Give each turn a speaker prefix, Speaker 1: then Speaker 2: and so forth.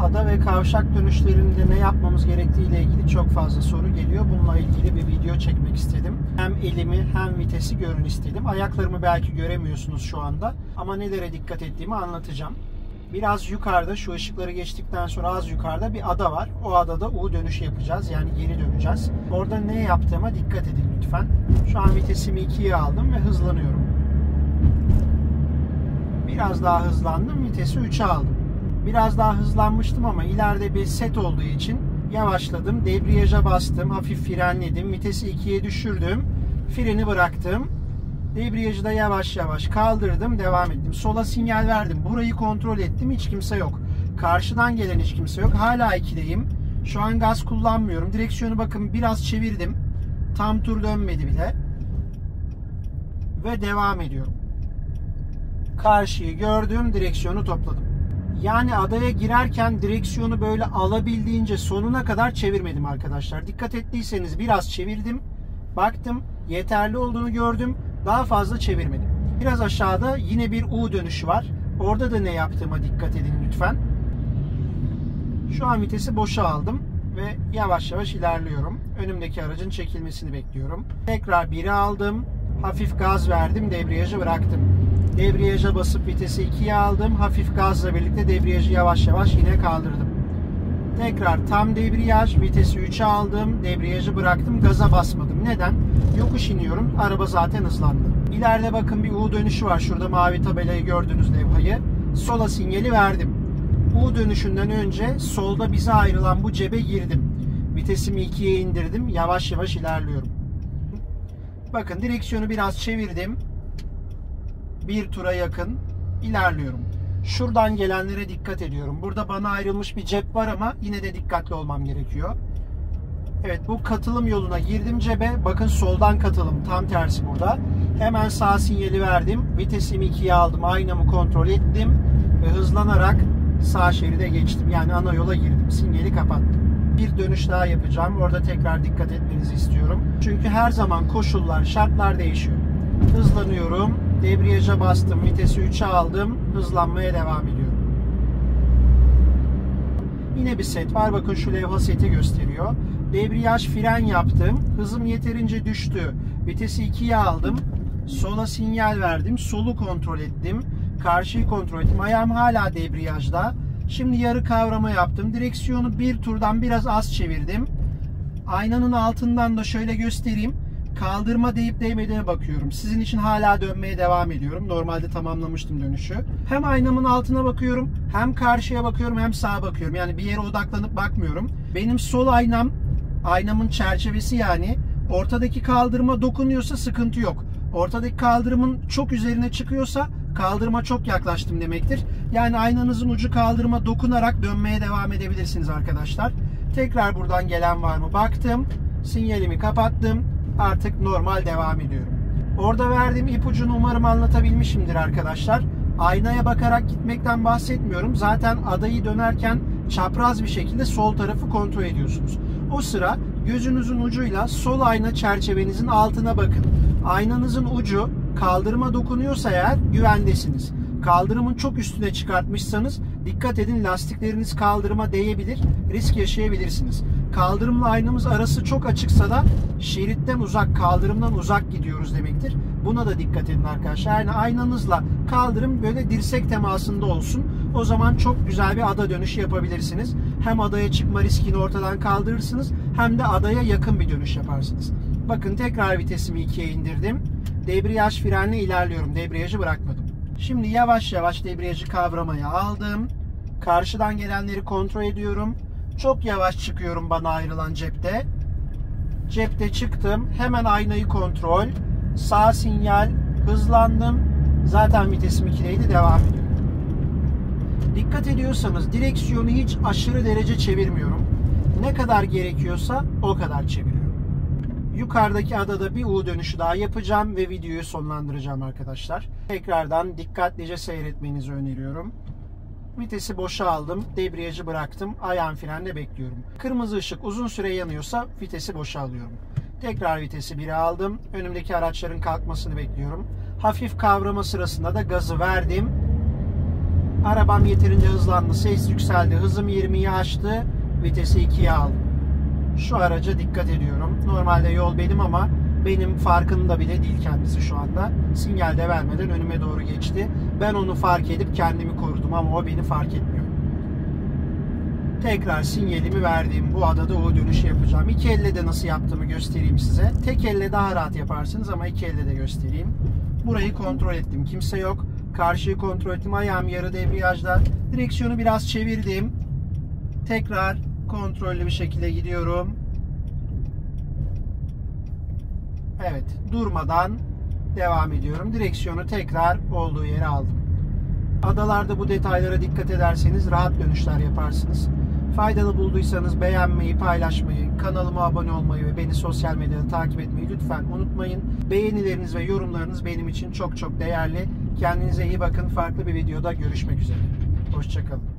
Speaker 1: Ada ve kavşak dönüşlerinde ne yapmamız gerektiği ile ilgili çok fazla soru geliyor. Bununla ilgili bir video çekmek istedim. Hem elimi hem vitesi görün istedim. Ayaklarımı belki göremiyorsunuz şu anda. Ama nelere dikkat ettiğimi anlatacağım. Biraz yukarıda, şu ışıkları geçtikten sonra az yukarıda bir ada var. O adada U dönüşü yapacağız. Yani geri döneceğiz. Orada ne yaptığıma dikkat edin lütfen. Şu an vitesimi 2'ye aldım ve hızlanıyorum. Biraz daha hızlandım. Vitesi 3'e aldım. Biraz daha hızlanmıştım ama ileride bir set olduğu için yavaşladım. Debriyaja bastım. Hafif frenledim. Vitesi 2'ye düşürdüm. Freni bıraktım. Debriyajı da yavaş yavaş kaldırdım. Devam ettim. Sola sinyal verdim. Burayı kontrol ettim. Hiç kimse yok. Karşıdan gelen hiç kimse yok. Hala 2'deyim. Şu an gaz kullanmıyorum. Direksiyonu bakın biraz çevirdim. Tam tur dönmedi bile. Ve devam ediyorum. Karşıyı gördüm. Direksiyonu topladım. Yani adaya girerken direksiyonu böyle alabildiğince sonuna kadar çevirmedim arkadaşlar. Dikkat ettiyseniz biraz çevirdim. Baktım yeterli olduğunu gördüm. Daha fazla çevirmedim. Biraz aşağıda yine bir U dönüşü var. Orada da ne yaptığıma dikkat edin lütfen. Şu an vitesi boşa aldım ve yavaş yavaş ilerliyorum. Önümdeki aracın çekilmesini bekliyorum. Tekrar 1'e aldım. Hafif gaz verdim. Debriyajı bıraktım. Debriyaja basıp vitesi 2'ye aldım. Hafif gazla birlikte debriyajı yavaş yavaş yine kaldırdım. Tekrar tam debriyaj. Vitesi 3'e aldım. Debriyajı bıraktım. Gaza basmadım. Neden? Yokuş iniyorum. Araba zaten hızlandı. İleride bakın bir U dönüşü var. Şurada mavi tabelayı gördünüz, levhayı. Sola sinyali verdim. U dönüşünden önce solda bize ayrılan bu cebe girdim. Vitesimi 2'ye indirdim. Yavaş yavaş ilerliyorum. Bakın direksiyonu biraz çevirdim. Bir tura yakın ilerliyorum. Şuradan gelenlere dikkat ediyorum. Burada bana ayrılmış bir cep var ama yine de dikkatli olmam gerekiyor. Evet, bu katılım yoluna girdim cebe. Bakın soldan katılım. Tam tersi burada. Hemen sağ sinyali verdim. Vitesimi 2'ye aldım. Aynamı kontrol ettim. Ve hızlanarak sağ şeride geçtim. Yani ana yola girdim. Sinyali kapattım. Bir dönüş daha yapacağım. Orada tekrar dikkat etmenizi istiyorum. Çünkü her zaman koşullar, şartlar değişiyor. Hızlanıyorum. Debriyaja bastım. Vitesi 3'e aldım. Hızlanmaya devam ediyorum. Yine bir set var. Bakın şu levha seti gösteriyor. Debriyaj, fren yaptım. Hızım yeterince düştü. Vitesi 2'ye aldım. Sola sinyal verdim. Solu kontrol ettim. Karşıyı kontrol ettim. Ayağım hala debriyajda. Şimdi yarı kavrama yaptım. Direksiyonu bir turdan biraz az çevirdim. Aynanın altından da şöyle göstereyim. Kaldırma deyip değmediğine bakıyorum. Sizin için hala dönmeye devam ediyorum. Normalde tamamlamıştım dönüşü. Hem aynamın altına bakıyorum, hem karşıya bakıyorum, hem sağa bakıyorum. Yani bir yere odaklanıp bakmıyorum. Benim sol aynam, aynamın çerçevesi yani. Ortadaki kaldırıma dokunuyorsa sıkıntı yok. Ortadaki kaldırımın çok üzerine çıkıyorsa kaldırıma çok yaklaştım demektir. Yani aynanızın ucu kaldırıma dokunarak dönmeye devam edebilirsiniz arkadaşlar. Tekrar buradan gelen var mı baktım. Sinyalimi kapattım. Artık normal devam ediyorum. Orada verdiğim ipucunu umarım anlatabilmişimdir arkadaşlar. Aynaya bakarak gitmekten bahsetmiyorum. Zaten adayı dönerken çapraz bir şekilde sol tarafı kontrol ediyorsunuz. O sıra gözünüzün ucuyla sol ayna çerçevenizin altına bakın. Aynanızın ucu kaldırıma dokunuyorsa eğer güvendesiniz. Kaldırımın çok üstüne çıkartmışsanız dikkat edin, lastikleriniz kaldırıma değebilir, risk yaşayabilirsiniz. Kaldırımla aynamız arası çok açıksa da şeritten uzak, kaldırımdan uzak gidiyoruz demektir. Buna da dikkat edin arkadaşlar. Yani aynanızla kaldırım böyle dirsek temasında olsun. O zaman çok güzel bir ada dönüşü yapabilirsiniz. Hem adaya çıkma riskini ortadan kaldırırsınız, hem de adaya yakın bir dönüş yaparsınız. Bakın tekrar vitesimi 2'ye indirdim. Debriyaj, frenle ilerliyorum. Debriyajı bırakmadım. Şimdi yavaş yavaş debriyajı kavramaya aldım. Karşıdan gelenleri kontrol ediyorum. Çok yavaş çıkıyorum bana ayrılan cepte. Cepte çıktım. Hemen aynayı kontrol. Sağ sinyal. Hızlandım. Zaten vitesim 2'deydi. Devam ediyorum. Dikkat ediyorsanız direksiyonu hiç aşırı derece çevirmiyorum. Ne kadar gerekiyorsa o kadar çeviriyorum. Yukarıdaki adada bir U dönüşü daha yapacağım ve videoyu sonlandıracağım arkadaşlar. Tekrardan dikkatlice seyretmenizi öneriyorum. Vitesi boşa aldım. Debriyajı bıraktım. Ayağım frende bekliyorum. Kırmızı ışık uzun süre yanıyorsa vitesi boşa alıyorum. Tekrar vitesi 1'e aldım. Önümdeki araçların kalkmasını bekliyorum. Hafif kavrama sırasında da gazı verdim. Arabam yeterince hızlandı. Ses yükseldi. Hızım 20'yi aştı. Vitesi 2'ye aldım. Şu araca dikkat ediyorum. Normalde yol benim ama benim farkında bile değil kendisi şu anda. Sinyal de vermeden önüme doğru geçti. Ben onu fark edip kendimi korudum ama o beni fark etmiyor. Tekrar sinyalimi verdiğim bu adada o dönüşü yapacağım. İki elle de nasıl yaptığımı göstereyim size. Tek elle daha rahat yaparsınız ama iki elle de göstereyim. Burayı kontrol ettim. Kimse yok. Karşıyı kontrol ettim. Ayağım yarı debriyajda. Direksiyonu biraz çevirdim. Tekrar kontrollü bir şekilde gidiyorum. Evet. Durmadan devam ediyorum. Direksiyonu tekrar olduğu yere aldım. Adalarda bu detaylara dikkat ederseniz rahat dönüşler yaparsınız. Faydalı bulduysanız beğenmeyi, paylaşmayı, kanalıma abone olmayı ve beni sosyal medyada takip etmeyi lütfen unutmayın. Beğenileriniz ve yorumlarınız benim için çok çok değerli. Kendinize iyi bakın. Farklı bir videoda görüşmek üzere. Hoşça kalın.